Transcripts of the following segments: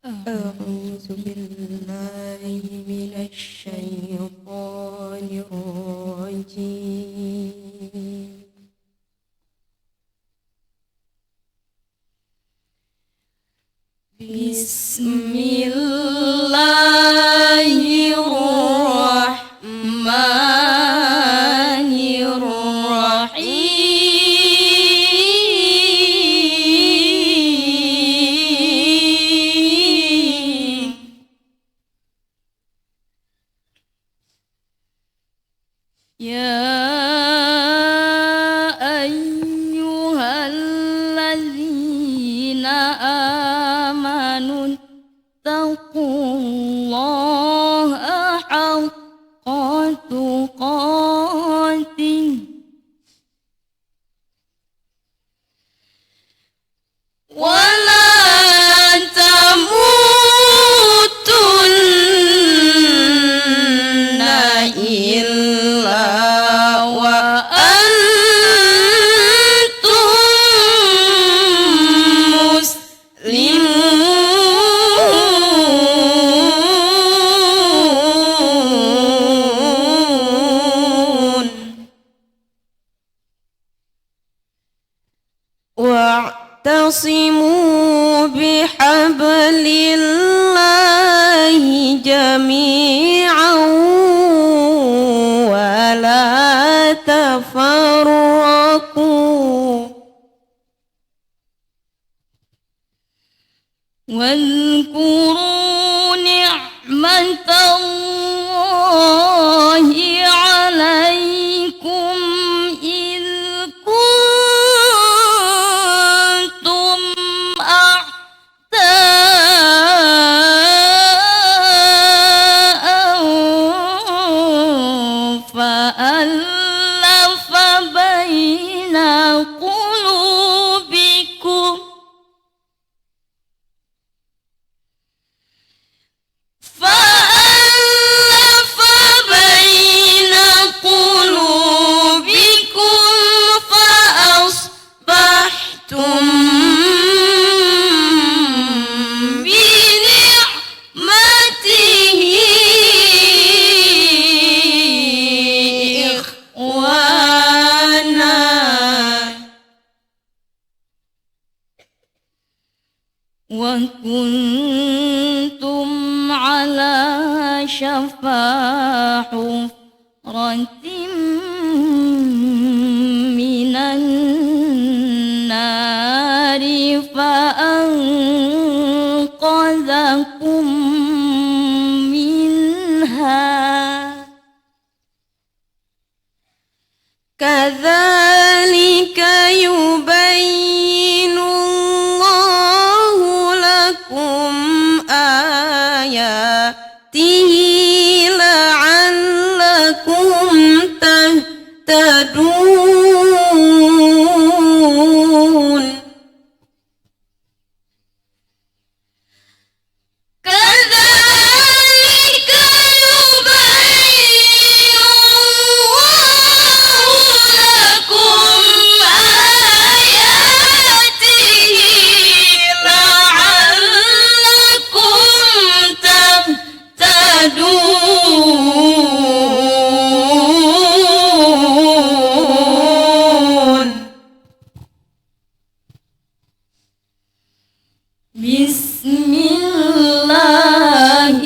أعوذ بالله من الشيطان الرجيم. بسم الله الرحمن الرحيم. يا أيها الذين آمنوا اتقوا الله حق تقاته ولا تموتن إلا وأنتم مسلمون. واعتصموا بحبل الله جميعا ولا تفرقوا واذكروا نعمة الله عليكم إذ كنتم أعداء فألف بين قلوبكم فأصبحتم بنعمته إخوانا وكنتم على شفا حفرة من النار فأنقذكم منها كذلك يبين الله لكم آياته لعلكم تهتدون. كذلك يبين الله لكم آياته لعلكم تهتدون. بسم الله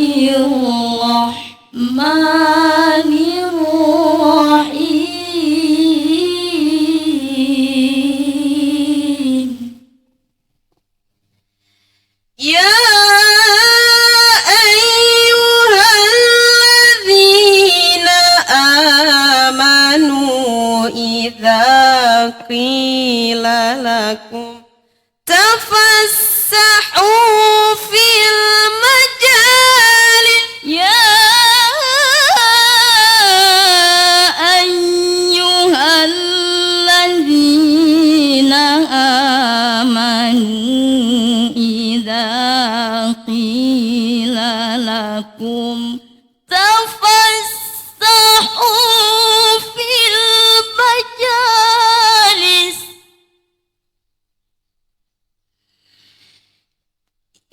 الرحمن الرحيم. يا أيها الذين آمنوا إذا قيل لكم تفسحوا في المجالس يا أيها الذين آمنوا إذا قيل لكم تفسحوا في المجالس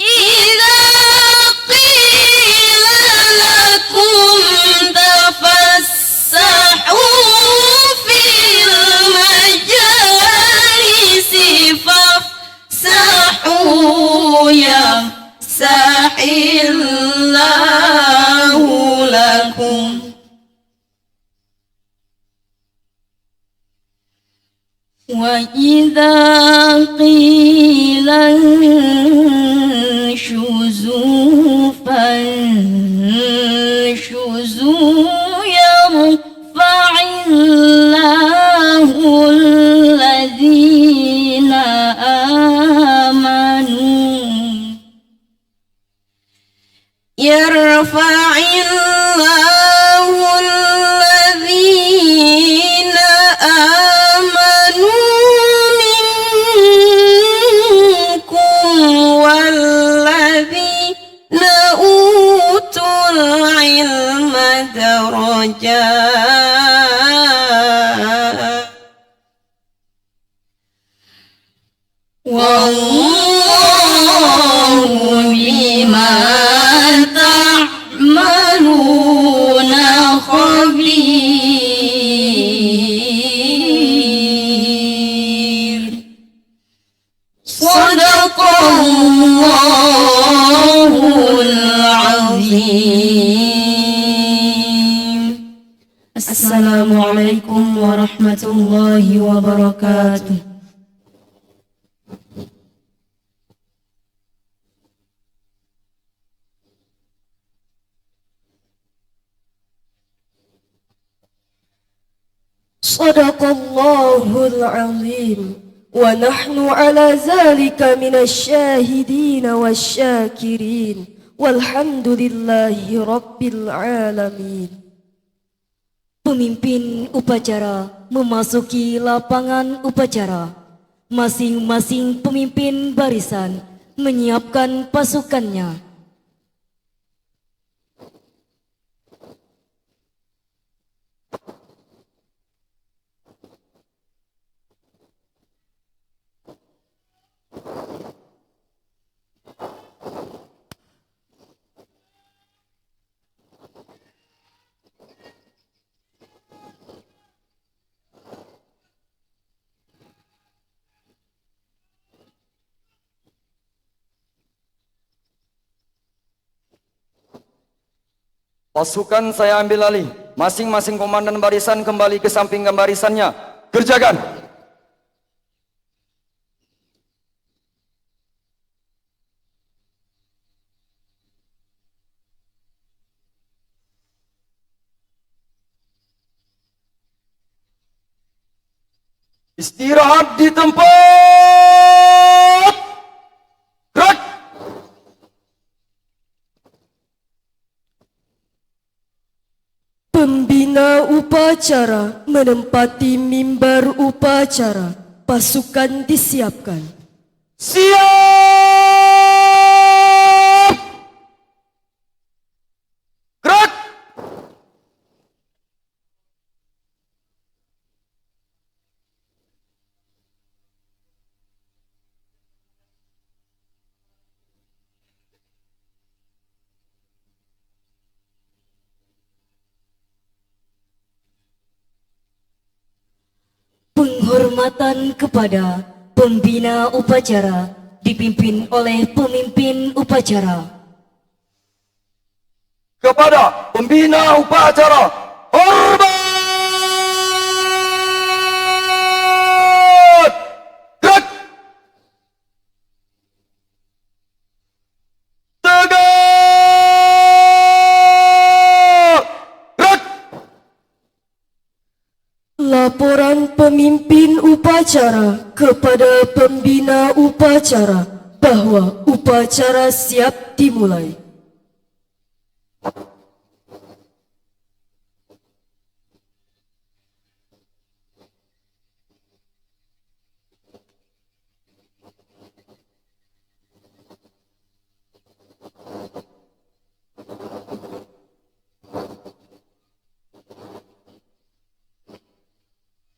إذا إذا قيل انشزوا فانشزوا يرفع الله الذين آمنوا يرفع الله الذين آمنوا منكم والذين أوتوا العلم درجات والله بما تعملون خبير. صدق الله العظيم. السلام عليكم ورحمة الله وبركاته. صدق الله العظيم ونحن على ذلك من الشاهدين والشاكرين والحمد لله رب العالمين. Pemimpin upacara memasuki lapangan upacara. Masing-masing pemimpin barisan menyiapkan pasukannya. Pasukan saya ambil alih. Masing-masing komandan barisan kembali ke samping barisannya. Kerjakan. Istirahat di tempat. Gerak. Pembina upacara menempati mimbar upacara. Pasukan disiapkan. Siap. Gerak. Penghormatan kepada pembina upacara dipimpin oleh pemimpin upacara. Kepada pembina upacara, hormat! Gerak! Tegak! Gerak! Laporan pemimpin upacara kepada pembina upacara bahwa upacara siap dimulai.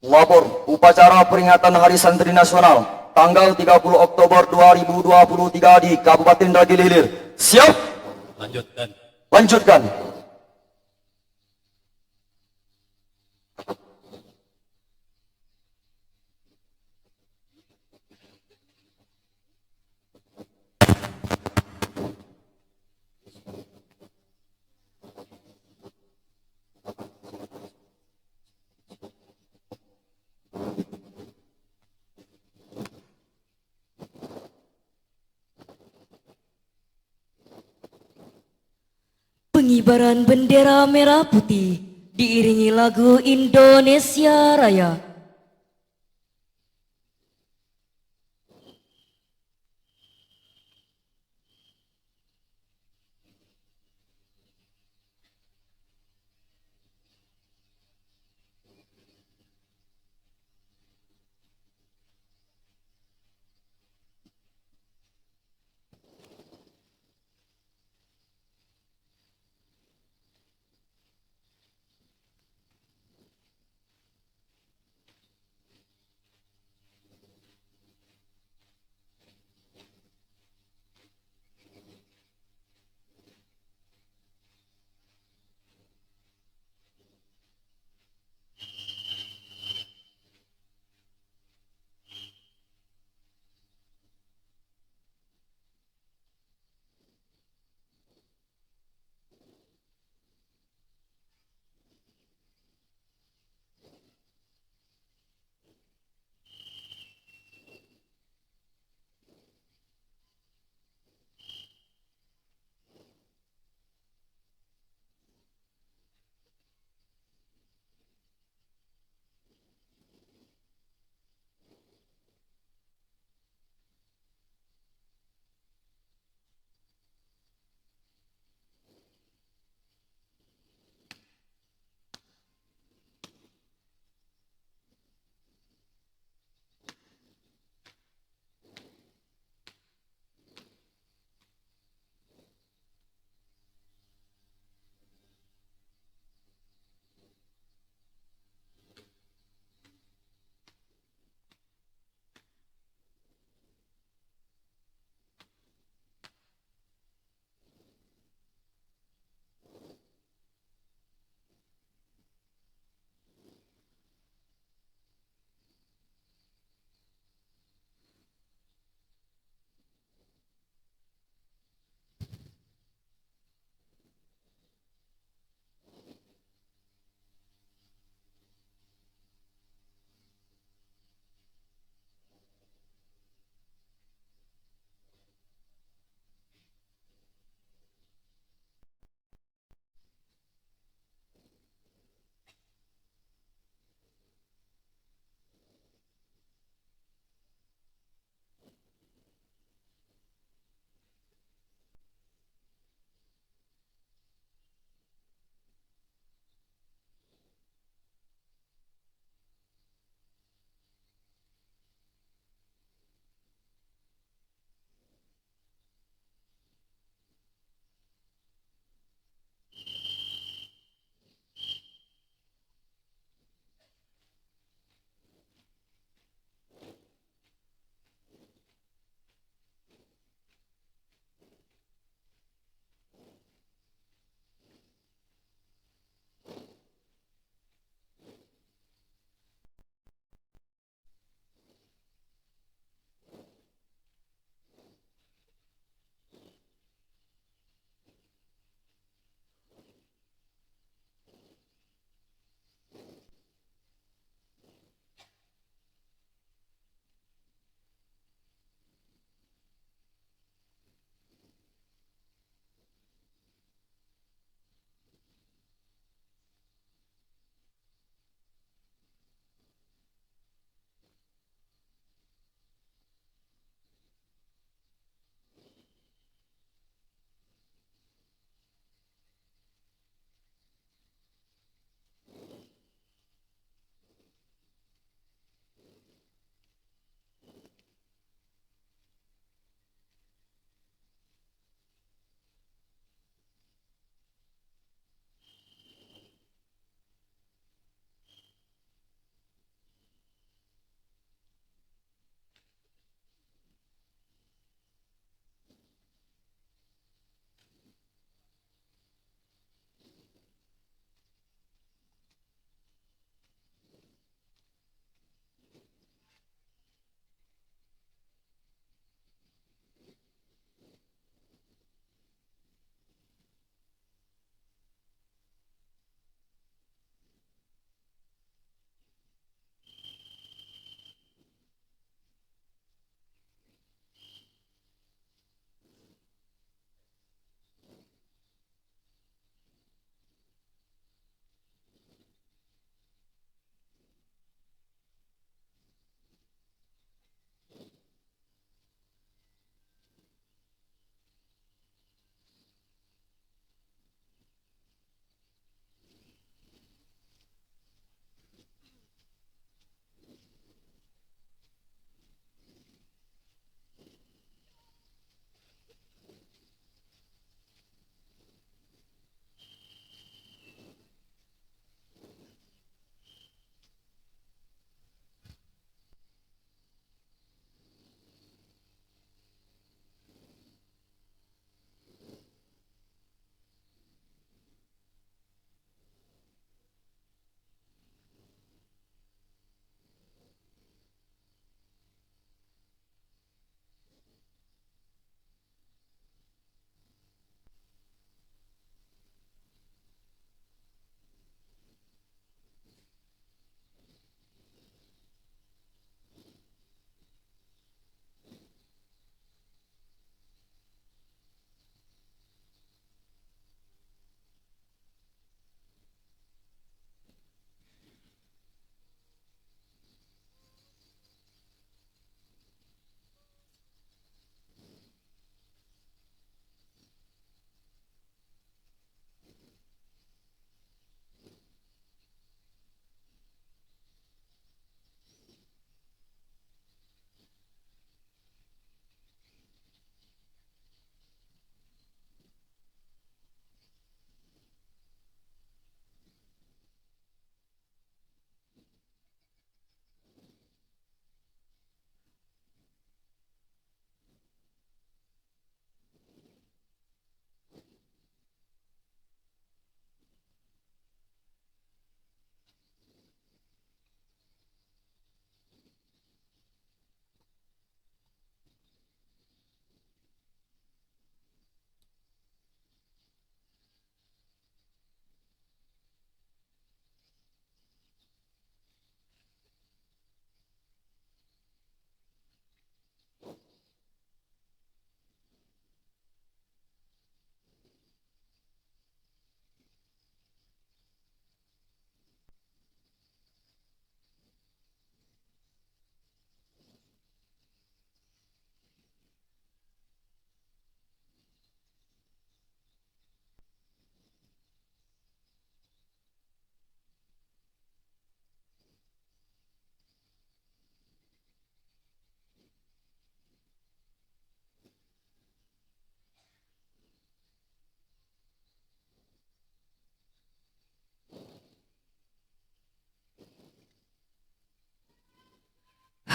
Lapor upacara peringatan Hari Santri Nasional tanggal 30 Oktober 2023 di Kabupaten Ragil Hilir. Siap? Lanjutkan. Lanjutkan. pengibaran bendera merah putih diiringi lagu Indonesia Raya.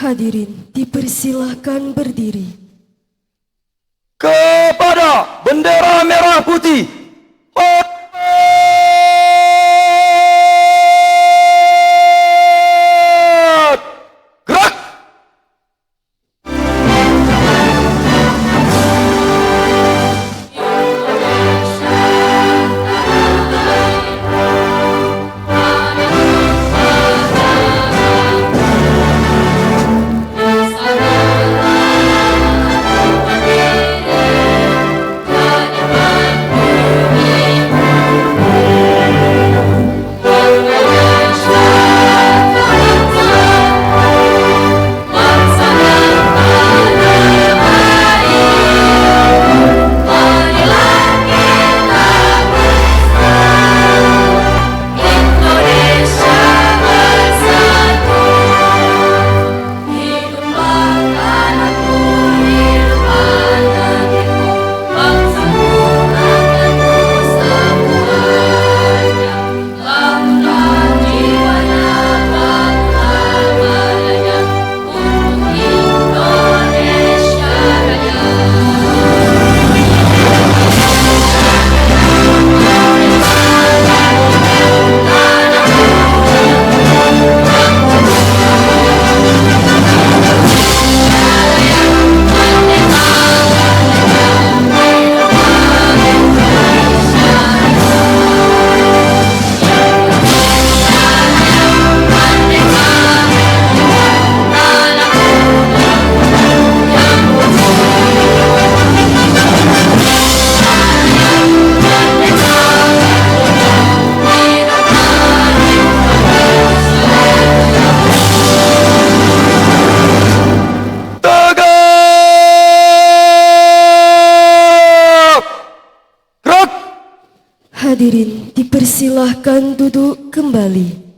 Hadirin dipersilahkan berdiri. Kepada bendera merah putih. Gerak! Hadirin dipersilahkan duduk kembali.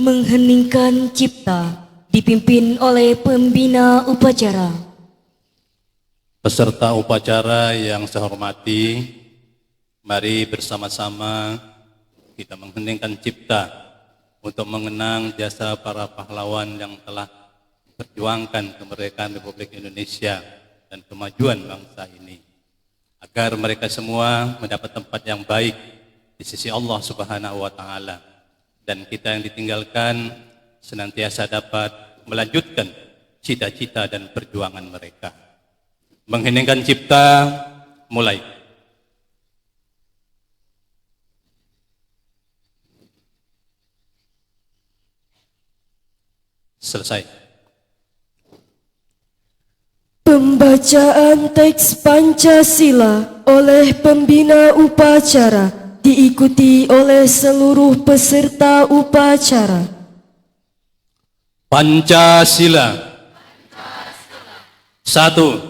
Mengheningkan cipta dipimpin oleh pembina upacara. Peserta upacara yang saya hormati, mari bersama-sama kita mengheningkan cipta untuk mengenang jasa para pahlawan yang telah perjuangkan kemerdekaan Republik Indonesia dan kemajuan bangsa ini, agar mereka semua mendapat tempat yang baik di sisi Allah Subhanahu wa Ta'ala, dan kita yang ditinggalkan senantiasa dapat melanjutkan cita-cita dan perjuangan mereka. Mengheningkan cipta, mulai. Selesai. Pembacaan teks Pancasila oleh pembina upacara diikuti oleh seluruh peserta upacara. Pancasila. Satu.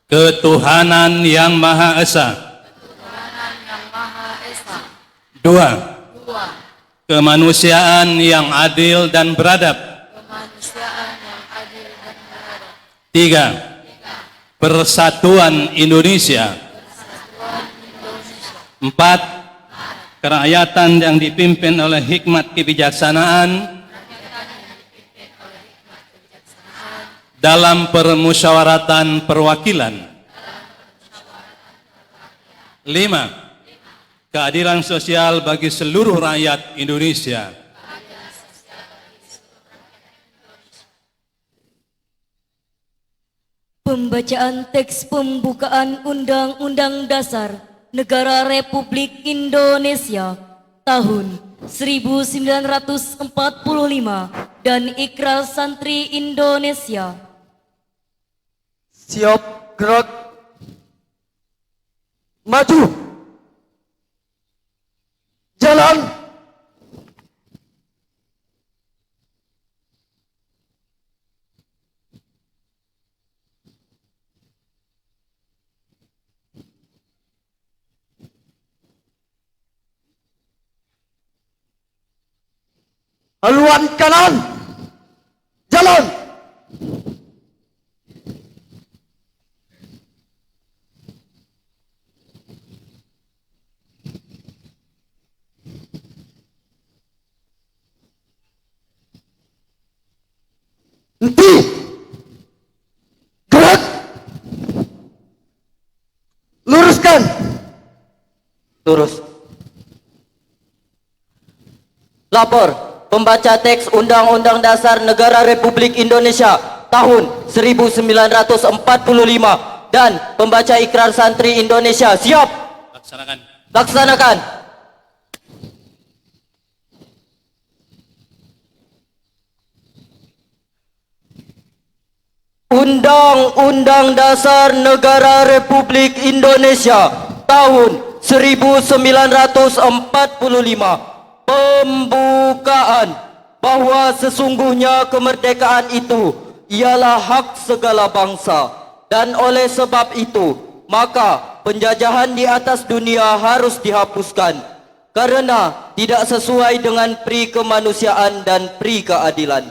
Ketuhanan yang Maha Esa. Dua. Kemanusiaan yang adil dan beradab. Tiga. Persatuan Indonesia. Empat. Kerakyatan yang dipimpin oleh hikmat kebijaksanaan dalam permusyawaratan perwakilan. Lima. Keadilan sosial bagi seluruh rakyat Indonesia. Pembacaan teks pembukaan Undang-Undang Dasar Negara Republik Indonesia tahun 1945 dan Ikrar Santri Indonesia. Siap, gerak. Maju. Jalan. Haluan kanan. Jalan. Henti. Gerak. Luruskan. Lurus. Lapor. Pembaca teks Undang-Undang Dasar Negara Republik Indonesia tahun 1945 dan pembaca Ikrar Santri Indonesia. Siap. Laksanakan. Laksanakan. Undang-Undang Dasar Negara Republik Indonesia tahun 1945. Pembukaan bahwa sesungguhnya kemerdekaan itu ialah hak segala bangsa, dan oleh sebab itu maka penjajahan di atas dunia harus dihapuskan karena tidak sesuai dengan pri kemanusiaan dan pri keadilan.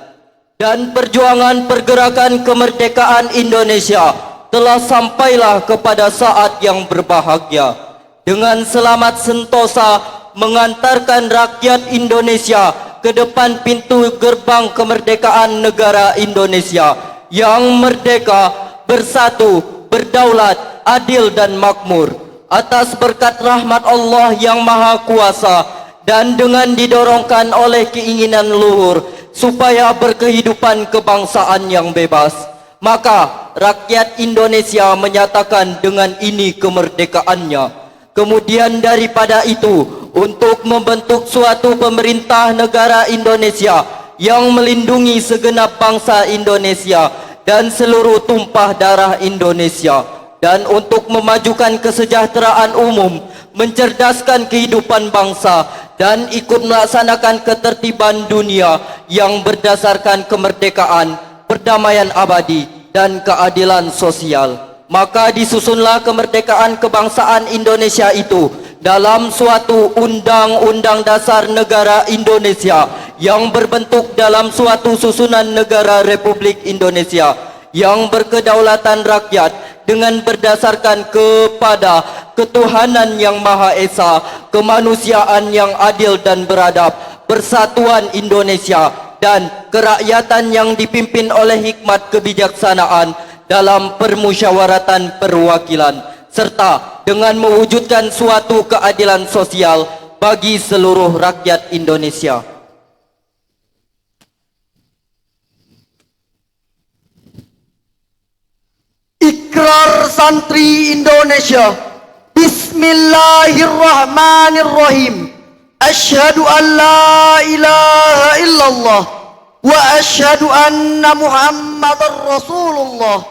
Dan perjuangan pergerakan kemerdekaan Indonesia telah sampailah kepada saat yang berbahagia dengan selamat sentosa mengantarkan rakyat Indonesia ke depan pintu gerbang kemerdekaan negara Indonesia yang merdeka, bersatu, berdaulat, adil dan makmur atas berkat rahmat Allah yang Maha Kuasa, dan dengan didorongkan oleh keinginan luhur supaya berkehidupan kebangsaan yang bebas, maka rakyat Indonesia menyatakan dengan ini kemerdekaannya. Kemudian daripada itu, untuk membentuk suatu pemerintah negara Indonesia yang melindungi segenap bangsa Indonesia dan seluruh tumpah darah Indonesia, dan untuk memajukan kesejahteraan umum, mencerdaskan kehidupan bangsa, dan ikut melaksanakan ketertiban dunia yang berdasarkan kemerdekaan, perdamaian abadi, dan keadilan sosial. Maka disusunlah kemerdekaan kebangsaan Indonesia itu dalam suatu Undang-Undang Dasar Negara Indonesia yang berbentuk dalam suatu susunan negara Republik Indonesia yang berkedaulatan rakyat dengan berdasarkan kepada ketuhanan yang Maha Esa, kemanusiaan yang adil dan beradab, persatuan Indonesia, dan kerakyatan yang dipimpin oleh hikmat kebijaksanaan dalam permusyawaratan perwakilan, serta dengan mewujudkan suatu keadilan sosial bagi seluruh rakyat Indonesia. Ikrar Santri Indonesia. Bismillahirrahmanirrahim. Asyhadu an la ilaha illallah wa asyhadu anna Muhammadar Rasulullah.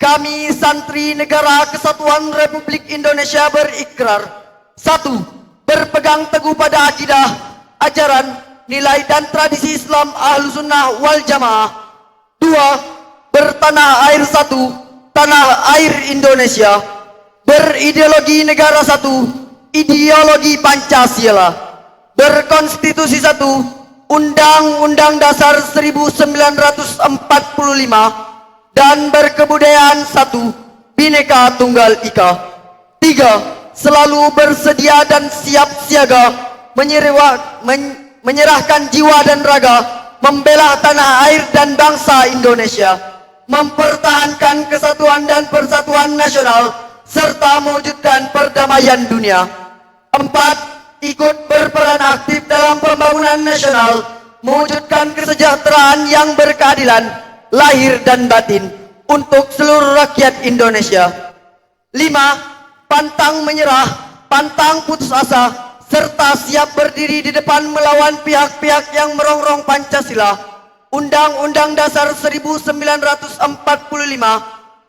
Kami Santri Negara Kesatuan Republik Indonesia berikrar: 1. Berpegang teguh pada akidah, ajaran, nilai dan tradisi Islam Ahlussunnah wal Jamaah. 2. Bertanah air satu, tanah air Indonesia, berideologi negara satu, ideologi Pancasila, berkonstitusi satu, Undang-Undang Dasar 1945, dan berkebudayaan satu, Bhinneka Tunggal Ika. 3. Selalu bersedia dan siap siaga menyerahkan jiwa dan raga membela tanah air dan bangsa Indonesia, mempertahankan kesatuan dan persatuan nasional, serta mewujudkan perdamaian dunia. 4. Ikut berperan aktif dalam pembangunan nasional, mewujudkan kesejahteraan yang berkeadilan, lahir dan batin, untuk seluruh rakyat Indonesia. 5. Pantang menyerah, pantang putus asa, serta siap berdiri di depan melawan pihak-pihak yang merongrong Pancasila, Undang-Undang Dasar 1945,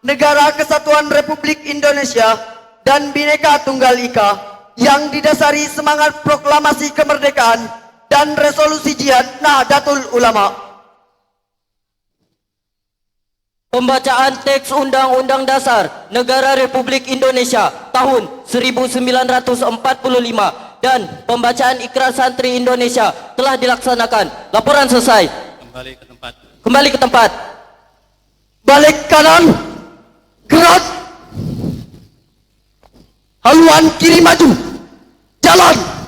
Negara Kesatuan Republik Indonesia, dan Bhinneka Tunggal Ika, yang didasari semangat proklamasi kemerdekaan dan resolusi jihad Nahdlatul Ulama. Pembacaan teks Undang-Undang Dasar Negara Republik Indonesia tahun 1945 dan pembacaan Ikrar Santri Indonesia telah dilaksanakan. Laporan selesai. Kembali ke tempat. Kembali ke tempat. Balik kanan. Gerak. Haluan kiri maju. Jalan.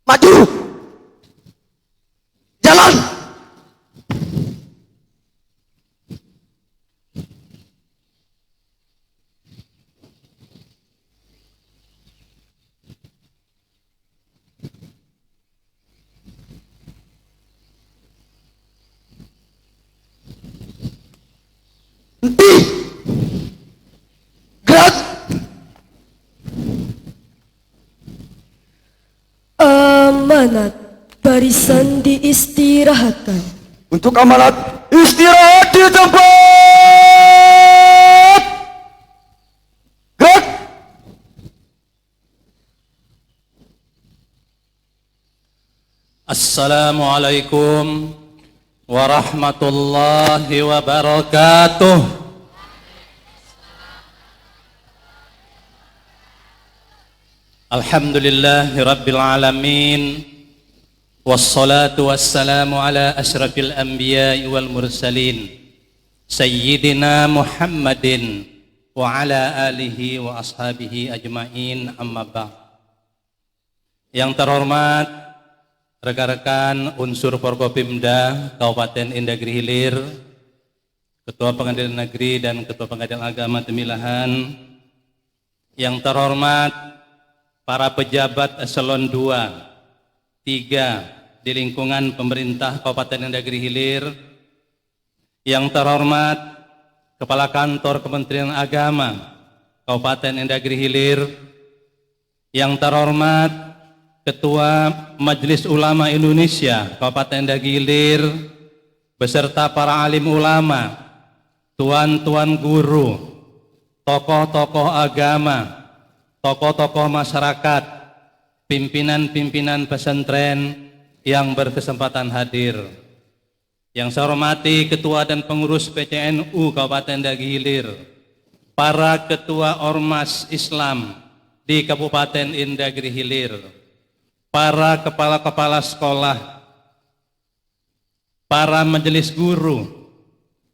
Maju. Jalan. Henti. Gerak. Amanat, barisan diistirahatkan. Untuk amanat, istirahat di tempat. Gerak. Assalamualaikum warahmatullahi wabarakatuh. Alhamdulillahi rabbil alamin, wassalatu wassalamu ala asyrafil anbiya'i wal mursalin, Sayyidina Muhammadin wa ala alihi wa ashabihi ajma'in, amma ba'd. Yang terhormat rekan-rekan unsur Forkopimda Kabupaten Indagri Hilir, Ketua Pengadilan Negeri dan Ketua Pengadilan Agama Temilahan, yang terhormat para pejabat eselon 2, 3 di lingkungan pemerintah Kabupaten Indagri Hilir, yang terhormat Kepala Kantor Kementerian Agama Kabupaten Indagri Hilir, yang terhormat Ketua Majelis Ulama Indonesia Kabupaten Indagri Hilir, beserta para alim ulama, tuan-tuan guru, tokoh-tokoh agama, tokoh-tokoh masyarakat, pimpinan-pimpinan pesantren yang berkesempatan hadir. Yang saya hormati Ketua dan Pengurus PCNU Kabupaten Indagri Hilir, para ketua ormas Islam di Kabupaten Indagri Hilir, para kepala-kepala sekolah, para majelis guru,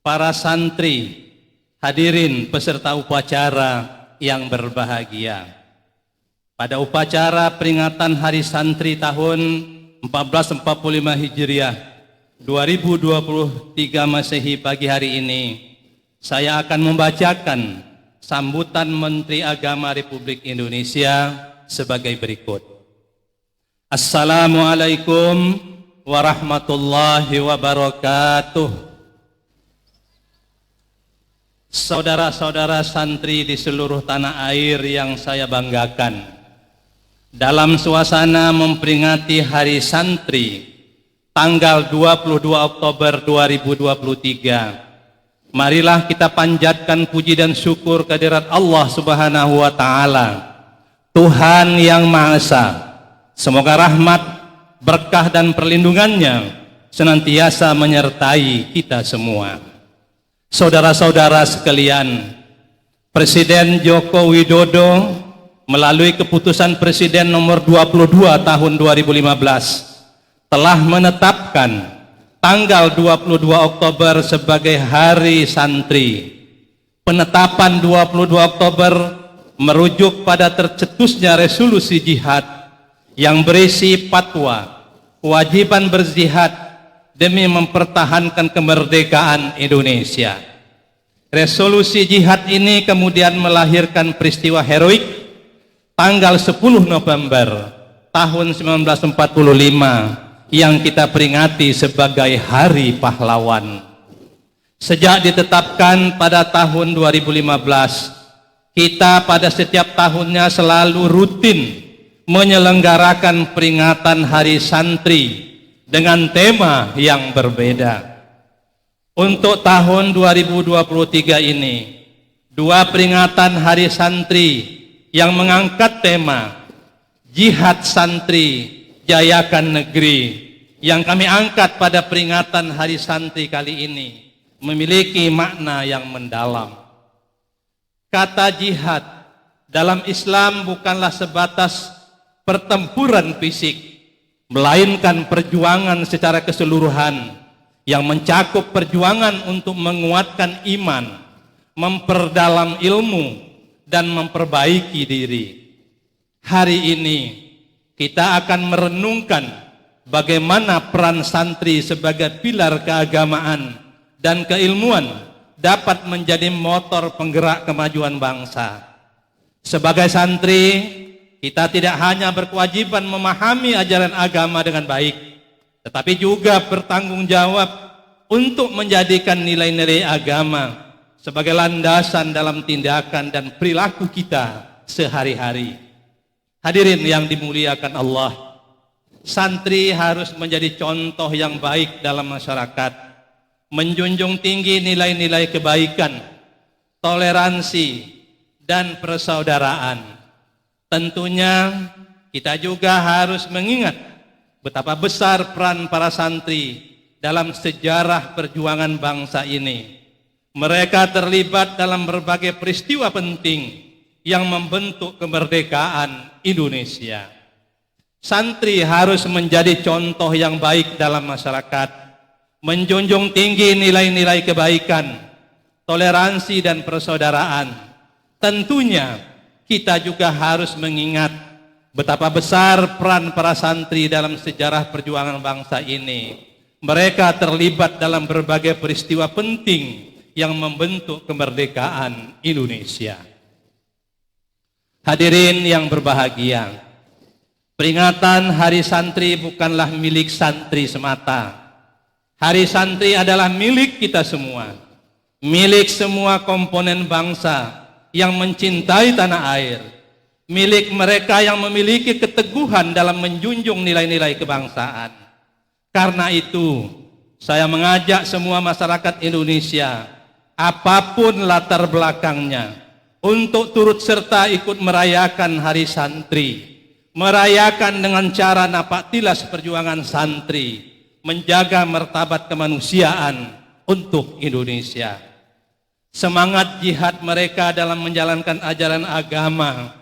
para santri, hadirin peserta upacara yang berbahagia. Pada upacara peringatan Hari Santri tahun 1445 Hijriah 2023 Masehi pagi hari ini, saya akan membacakan sambutan Menteri Agama Republik Indonesia sebagai berikut. Assalamualaikum warahmatullahi wabarakatuh. Saudara-saudara santri di seluruh tanah air yang saya banggakan, dalam suasana memperingati Hari Santri tanggal 22 Oktober 2023, marilah kita panjatkan puji dan syukur kehadirat Allah Subhanahu wa Ta'ala, Tuhan yang Maha Esa. Semoga rahmat, berkah dan perlindungannya senantiasa menyertai kita semua. Saudara-saudara sekalian, Presiden Joko Widodo melalui keputusan Presiden nomor 22 tahun 2015 telah menetapkan tanggal 22 Oktober sebagai Hari Santri. Penetapan 22 Oktober merujuk pada tercetusnya resolusi jihad yang berisi fatwa kewajiban berjihad demi mempertahankan kemerdekaan Indonesia. Resolusi jihad ini kemudian melahirkan peristiwa heroik tanggal 10 November tahun 1945 yang kita peringati sebagai Hari Pahlawan. Sejak ditetapkan pada tahun 2015, kita pada setiap tahunnya selalu rutin menyelenggarakan peringatan Hari Santri dengan tema yang berbeda. Untuk tahun 2023 ini, dua peringatan Hari Santri yang mengangkat tema Jihad Santri Jayakan Negeri yang kami angkat pada peringatan Hari Santri kali ini memiliki makna yang mendalam. Kata jihad dalam Islam bukanlah sebatas pertempuran fisik, melainkan perjuangan secara keseluruhan yang mencakup perjuangan untuk menguatkan iman, memperdalam ilmu, dan memperbaiki diri. Hari ini kita akan merenungkan bagaimana peran santri sebagai pilar keagamaan dan keilmuan dapat menjadi motor penggerak kemajuan bangsa. Sebagai santri, kita tidak hanya berkewajiban memahami ajaran agama dengan baik, tetapi juga bertanggung jawab untuk menjadikan nilai-nilai agama sebagai landasan dalam tindakan dan perilaku kita sehari-hari. Hadirin yang dimuliakan Allah, santri harus menjadi contoh yang baik dalam masyarakat, menjunjung tinggi nilai-nilai kebaikan, toleransi, dan persaudaraan. Tentunya kita juga harus mengingat betapa besar peran para santri dalam sejarah perjuangan bangsa ini. Mereka terlibat dalam berbagai peristiwa penting yang membentuk kemerdekaan Indonesia. Santri harus menjadi contoh yang baik dalam masyarakat, menjunjung tinggi nilai-nilai kebaikan, toleransi dan persaudaraan. Tentunya kita juga harus mengingat betapa besar peran para santri dalam sejarah perjuangan bangsa ini. Mereka terlibat dalam berbagai peristiwa penting yang membentuk kemerdekaan Indonesia. Hadirin yang berbahagia, peringatan Hari Santri bukanlah milik santri semata. Hari Santri adalah milik kita semua, milik semua komponen bangsa yang mencintai tanah air, milik mereka yang memiliki keteguhan dalam menjunjung nilai-nilai kebangsaan. Karena itu, saya mengajak semua masyarakat Indonesia, apapun latar belakangnya, untuk turut serta ikut merayakan Hari Santri, merayakan dengan cara napaktilas perjuangan santri, menjaga martabat kemanusiaan untuk Indonesia. semangat jihad mereka dalam menjalankan ajaran agama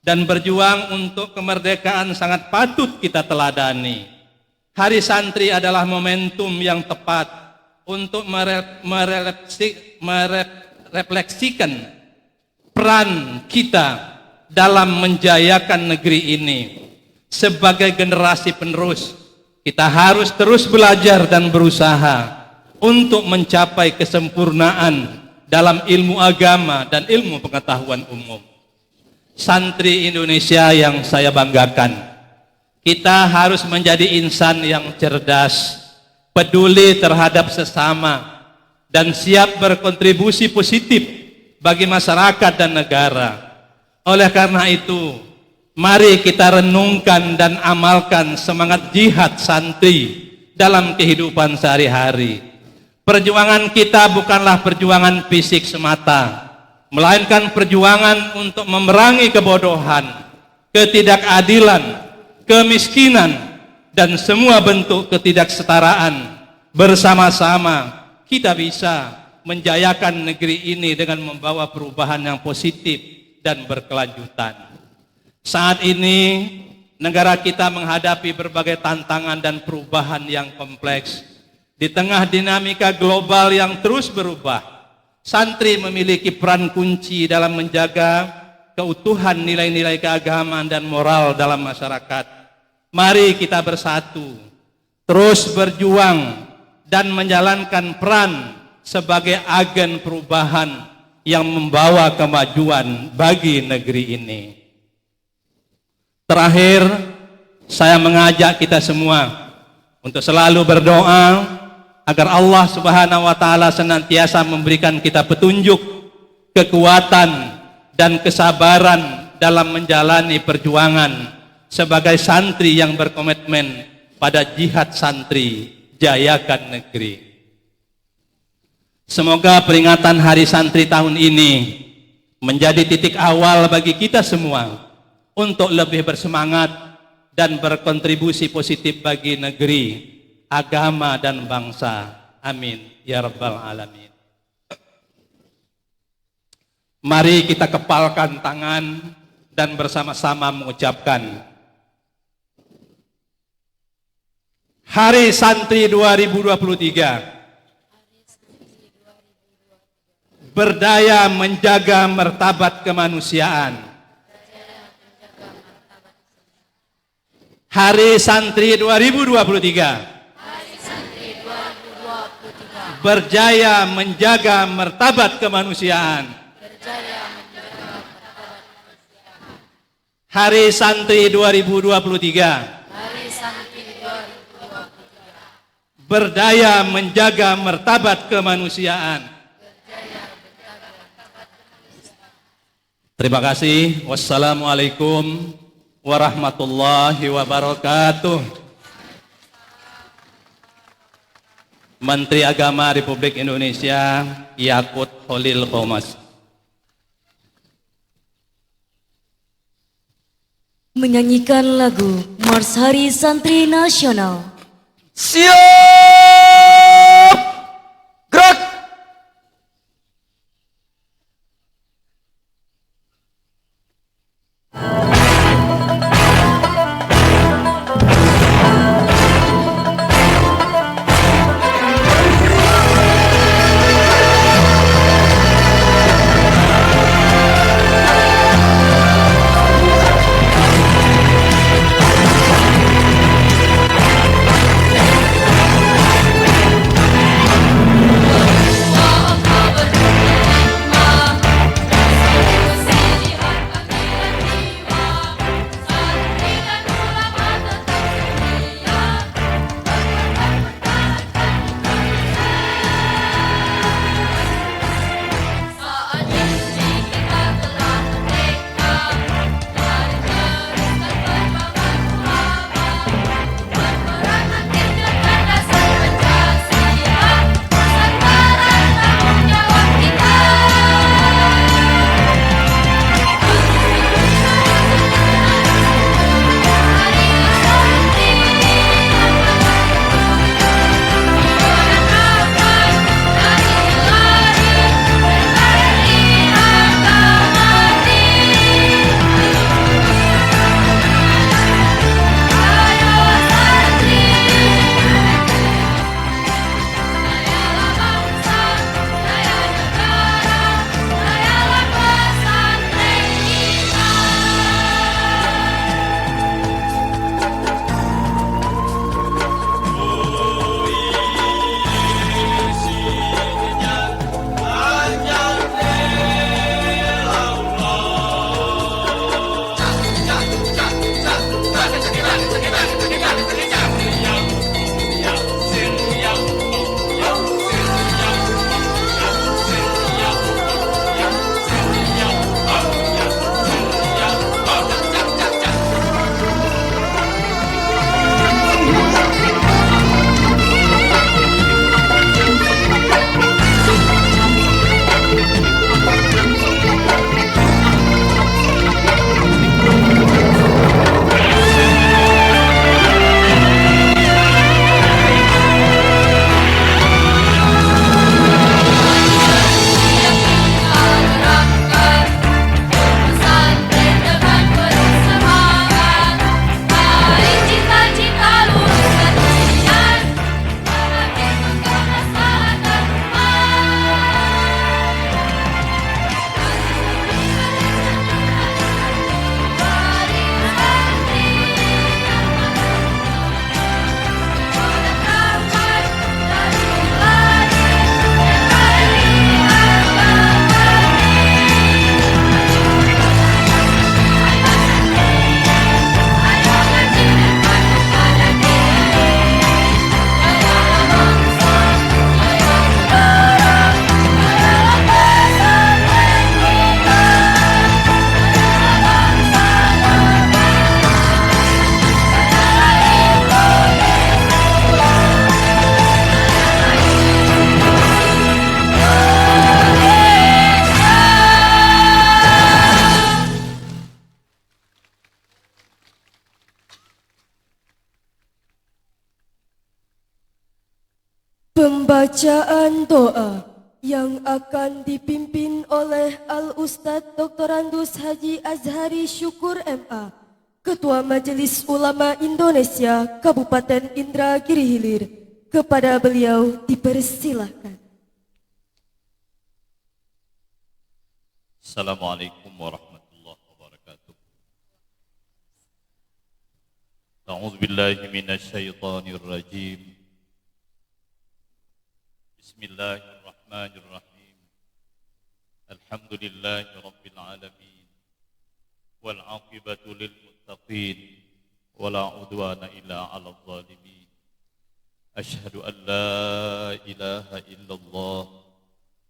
dan berjuang untuk kemerdekaan sangat patut kita teladani. Hari Santri adalah momentum yang tepat untuk merefleksikan peran kita dalam menjayakan negeri ini. Sebagai generasi penerus, kita harus terus belajar dan berusaha untuk mencapai kesempurnaan dalam ilmu agama dan ilmu pengetahuan umum. Santri Indonesia yang saya banggakan, kita harus menjadi insan yang cerdas, peduli terhadap sesama, dan siap berkontribusi positif bagi masyarakat dan negara. Oleh karena itu, mari kita renungkan dan amalkan semangat jihad santri dalam kehidupan sehari-hari. Perjuangan kita bukanlah perjuangan fisik semata, melainkan perjuangan untuk memerangi kebodohan, ketidakadilan, kemiskinan, dan semua bentuk ketidaksetaraan. Bersama-sama kita bisa menjayakan negeri ini dengan membawa perubahan yang positif dan berkelanjutan. Saat ini negara kita menghadapi berbagai tantangan dan perubahan yang kompleks. Di tengah dinamika global yang terus berubah, santri memiliki peran kunci dalam menjaga keutuhan nilai-nilai keagamaan dan moral dalam masyarakat. Mari kita bersatu, terus berjuang dan menjalankan peran sebagai agen perubahan yang membawa kemajuan bagi negeri ini. Terakhir, saya mengajak kita semua untuk selalu berdoa agar Allah Subhanahu wa taala senantiasa memberikan kita petunjuk, kekuatan, dan kesabaran dalam menjalani perjuangan sebagai santri yang berkomitmen pada jihad santri, jayakan negeri. Semoga peringatan Hari Santri tahun ini menjadi titik awal bagi kita semua untuk lebih bersemangat dan berkontribusi positif bagi negeri, agama, dan bangsa. Amin ya rabbal alamin. Mari kita kepalkan tangan dan bersama-sama mengucapkan Hari Santri 2023. Berdaya menjaga martabat kemanusiaan. Hari Santri 2023. Berjaya menjaga martabat kemanusiaan. Hari Santri 2023. Berdaya menjaga martabat kemanusiaan. Terima kasih. Wassalamualaikum warahmatullahi wabarakatuh. Menteri Agama Republik Indonesia Yakut Khalil Qomas. Menyanyikan lagu Mars Hari Santri Nasional. Siap! Gerak! Pembacaan doa yang akan dipimpin oleh Al-Ustadz Dr. Andus Haji Azhari Syukur MA, Ketua Majelis Ulama Indonesia Kabupaten Indragiri Hilir. Kepada beliau dipersilahkan. Assalamualaikum warahmatullahi wabarakatuh. A'udzu billahi minasy syaithanir rajim. Bismillahirrahmanirrahim. Alhamdulillahi rabbil alamin. Wal 'aqibatu lil muttaqin. Wala 'udwana illa 'alal zalimin. Asyhadu an la ilaha illallah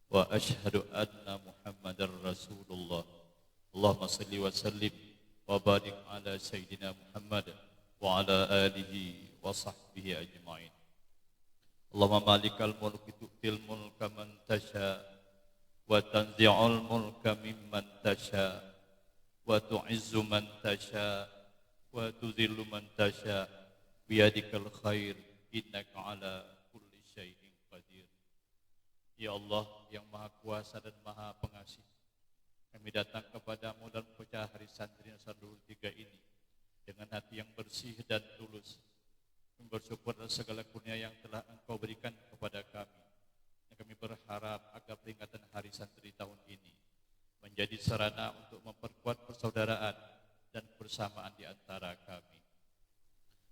wa asyhadu anna Muhammadar Rasulullah. Allahumma salli wa sallim wa barik ala sayyidina Muhammad wa ala alihi wa sahbihi ajma'in. Allahumma malikal mulki tu'til mulka man tasha wa tanzi'ul mulka mimman tasha wa tu'izzu man tasha wa tuzillu man tasha biyadikal khair innaka ala kulli syai'in qadir. Ya Allah yang Maha Kuasa dan Maha Pengasih, kami datang kepadamu dalam upacara hari santri Nusa Dulu 3 ini dengan hati yang bersih dan tulus. Kami bersyukur atas segala kurnia yang telah Engkau berikan kepada kami. Dan kami berharap agar peringatan hari santri tahun ini menjadi sarana untuk memperkuat persaudaraan dan kebersamaan di antara kami.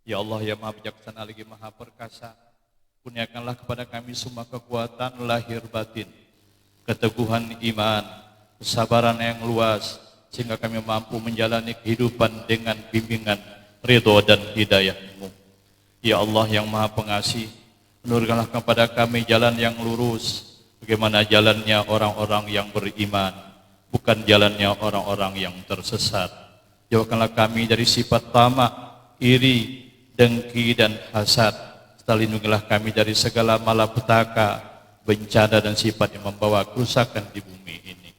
Ya Allah yang Maha Bijaksana lagi Maha Perkasa, kurniakanlah kepada kami semua kekuatan lahir batin, keteguhan iman, kesabaran yang luas, sehingga kami mampu menjalani kehidupan dengan bimbingan, ridho dan hidayah-Mu. Ya Allah yang Maha Pengasih, menurunkanlah kepada kami jalan yang lurus, bagaimana jalannya orang-orang yang beriman, bukan jalannya orang-orang yang tersesat. Jauhkanlah kami dari sifat tamak, iri, dengki dan hasad. Serta lindungilah kami dari segala malapetaka, bencana dan sifat yang membawa kerusakan di bumi ini.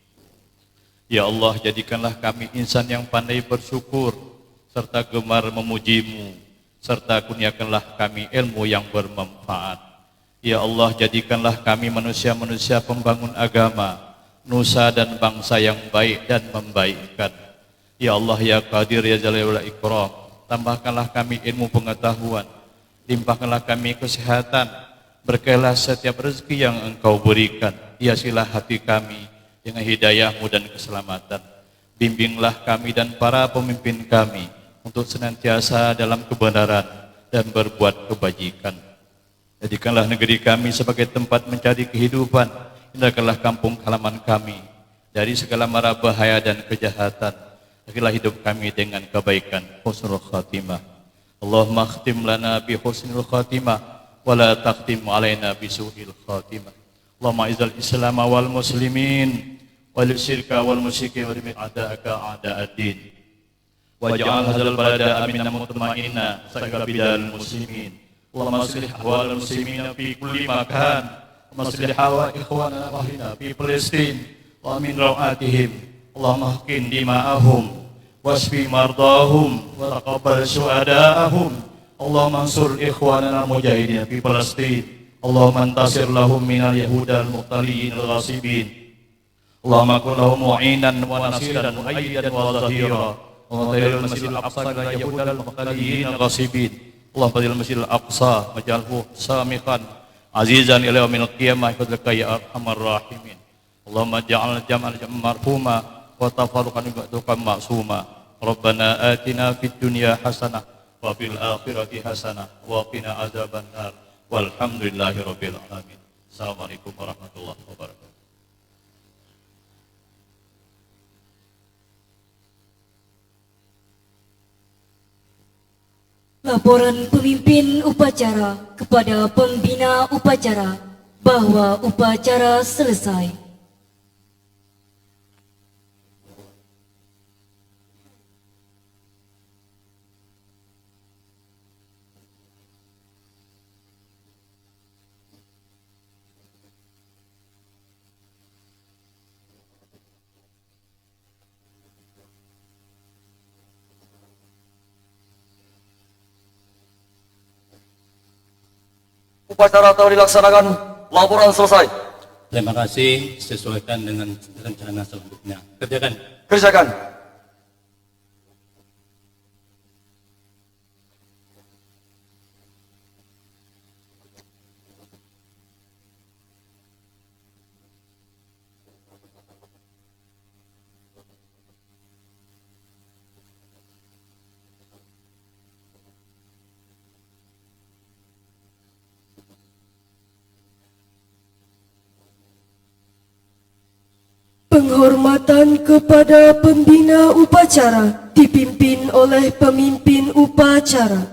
Ya Allah, jadikanlah kami insan yang pandai bersyukur serta gemar memuji-Mu, serta kurniakanlah kami ilmu yang bermanfaat. Ya Allah, jadikanlah kami manusia-manusia pembangun agama, nusa dan bangsa yang baik dan membaikkan. Ya Allah ya Qadir ya Jalal wal Ikram, tambahkanlah kami ilmu pengetahuan, limpahkanlah kami kesehatan, berkailah setiap rezeki yang Engkau berikan, hiasilah hati kami dengan hidayah-Mu dan keselamatan. Bimbinglah kami dan para pemimpin kami untuk senantiasa dalam kebenaran dan berbuat kebajikan. Jadikanlah negeri kami sebagai tempat mencari kehidupan, indahkanlah kampung halaman kami dari segala mara bahaya dan kejahatan. Akhirlah hidup kami dengan kebaikan, husnul khatimah. Allahumma khtim lana bi husnul khatimah wa la taqtim alaina bi su'il khatimah. Allahumma izal islam wal muslimin wal syirka wal musyrikin wa rimit a'da'aka a'da'ad-din. Waj'al hadzal balada aminan mutma'inna saqabil muslimin. Allahumma aslih ahwal muslimin fi kulli makan. Allahumma aslih ahwal ikhwanana ahlina fi Palestin wa min rawatihim. Allahumma hqin dima'ahum wasfi mardahum wa taqabbal syuhada'ahum. Allahumma ansur ikhwanana mujahidin fi Palestin. Allahumma antasir lahum minal yahudal muqtaliyin al-ghasibin. Allahumma kun lahum mu'inan wa nasiran mu'ayyidan wa zahira. Allahumma tahil masjidil aqsa ila yahudal muqtaliyin al-ghasibin. Allahumma tahil masjidil aqsa majalhu samiqan azizan ila yaumil qiyamah fadlaka ya arhamar rahimin. Allahumma ja'al jam'al marhuma wa tafarruqan ba'dukum ma'suma. Rabbana atina fid dunya hasanah wa fil akhirati hasanah wa qina adzabannar. Walhamdulillahi rabbil alamin. Assalamualaikum warahmatullahi wabarakatuh. Laporan pemimpin upacara kepada pembina upacara bahwa upacara selesai. Upacara telah dilaksanakan. Laporan selesai. Terima kasih, sesuaikan dengan rencana selanjutnya. Kerjakan. Kerjakan. Penghormatan kepada pembina upacara dipimpin oleh pemimpin upacara.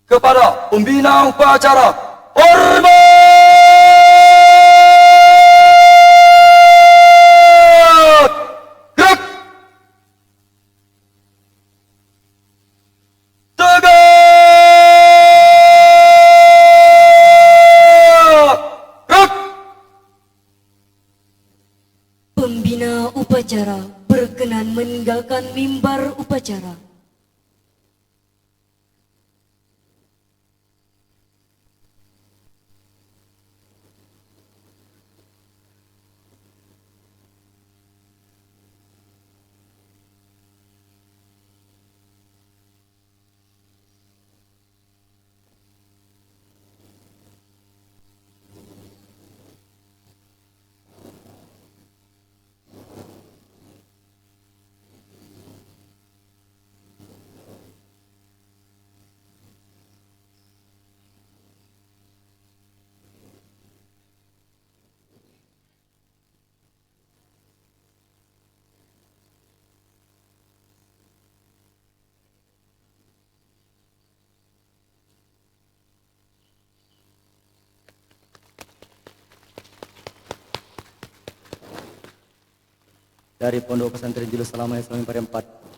Kepada pembina upacara, hormat! Gerak! Tegak! Gerak! Pembina upacara berkenan meninggalkan mimbar upacara. Dari Pondok Pesantren Julus Salamah Islami Pari 4.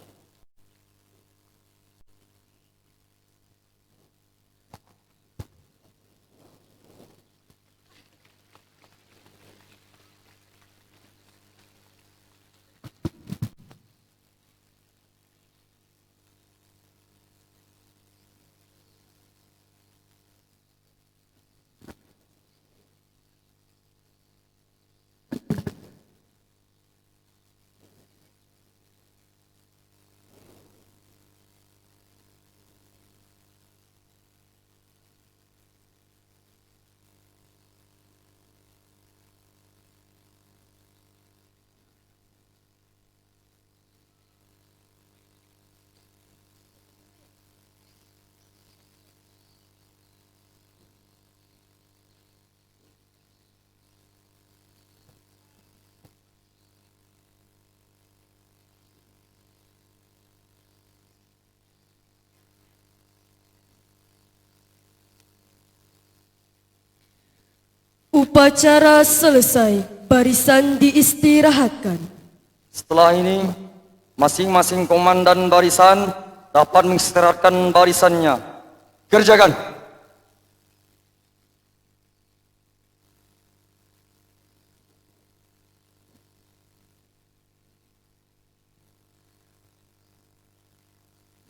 Upacara selesai, barisan diistirahatkan. Setelah ini, masing-masing komandan barisan dapat mengistirahatkan barisannya. Kerjakan.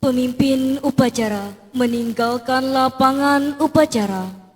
Pemimpin upacara meninggalkan lapangan upacara.